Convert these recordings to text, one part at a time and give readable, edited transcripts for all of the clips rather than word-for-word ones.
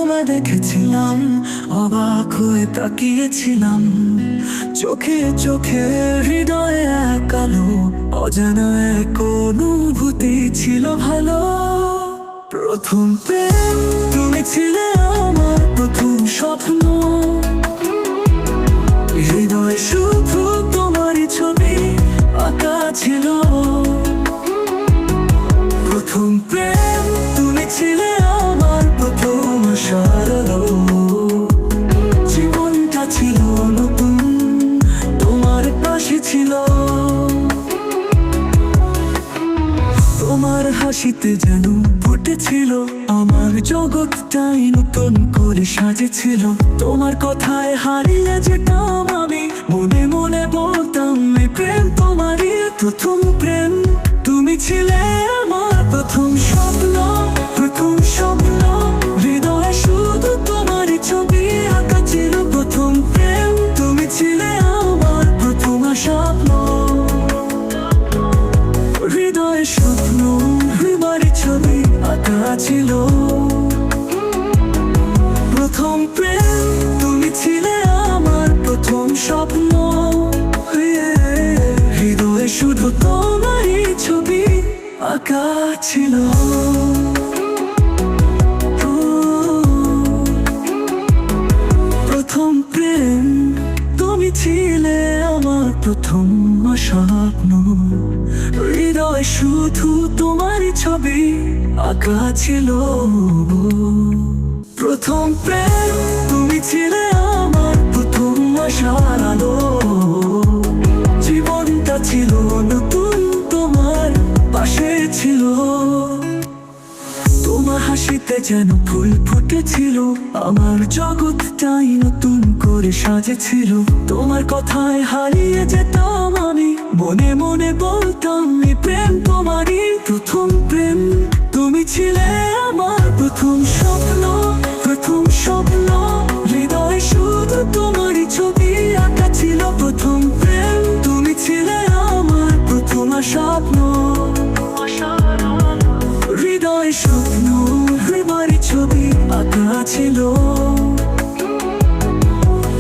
তোমায় দেখেছিলাম, অবাক হয়ে তাকিয়েছিলাম। চোখে চোখে হৃদয়ে এক আলো, অজানা এক অনুভূতি ছিল ভালো। প্রথম প্রেম, তুমি ছিলে আমার প্রথম স্বপ্ন। হৃদয়ে শুধু তোমারই ছবি আঁকা ছিল। প্রথম প্রেম, তুমি ছিলে আমার প্রথম আশার আলো। জীবনটা ছিল নতুন, তোমার পাশে ছিল। তোমার হাসিতে যেন ফুটেছিল আমার জগৎটাই নতুন করে সাজেছিল। তোমার কথায় হারিয়ে যেতাম আমি, মনে মনে বলতাম এই প্রেম তোমারই প্রথম প্রেম। তুমি ছিলে আমার প্রথম স্বপ্ন, প্রথম স্বপ্ন। হৃদয়ে শুধু তোমারই ছবি আঁকা ছিল। প্রথম প্রেম, তুমি ছিলে আমার প্রথম স্বপ্ন। হৃদয়ে স্বপ্ন, হৃদয়ের ছবি আঁকা ছিল। প্রথম প্রেম, তুমি ছিলে আমার প্রথম স্বপ্ন। হৃদয়ে শুধু তোমারই ছবি আঁকা ছিল। প্রথম প্রেম, তুমি ছিলে আমার প্রথম স্বপ্ন। হৃদয়ে শুধু তোমারই ছবি আঁকা ছিল। প্রথম প্রেম, তুমি ছিলে আমার প্রথম আশার আলো। জীবনটা ছিল নতুন, তোমার পাশে ছিল। তোমার হাসিতে যেন ফুল ফুটেছিল, আমার জগৎটাই নতুন করে সাজেছিল। তোমার কথায় হারিয়ে যেতাম আমি, মনে মনে বলতাম এই প্রেম তোমারই প্রথম প্রেম। তুমি ছিলে আমার প্রথম স্বপ্ন, প্রথম স্বপ্ন। হৃদয়ে শুধু তোমারই ছবি আঁকা ছিল। প্রথম প্রেম, তুমি ছিলে আমার প্রথম স্বপ্ন। হৃদয়ে স্বপ্ন, হৃদয়ের ছবি আঁকা ছিল।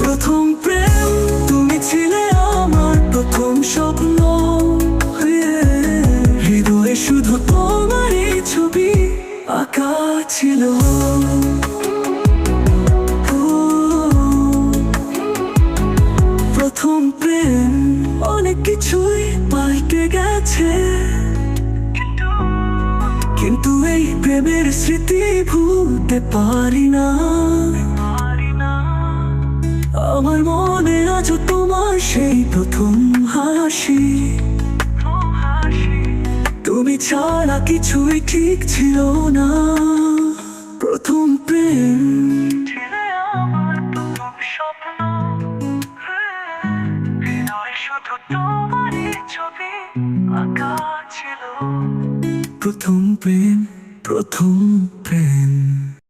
প্রথম প্রেম, তুমি ছিলে আমার প্রথম স্বপ্ন। হৃদয়ে শুধু তোমারই ছবি আঁকা ছিল। প্রথম প্রেম, অনেক কিছুই পাল্টে গেছে, কিন্তু এই প্রেমের স্মৃতি ভুলতে পারি না। আমার মনে আজও তোমার সেই প্রথম হাসি। তুমি ছাড়া কিছুই ঠিক ছিল না। প্রথম প্রেম, শুধু তোমারই ছবি আঁকা ছিল। প্রথম প্রেম, প্রথম প্রেম।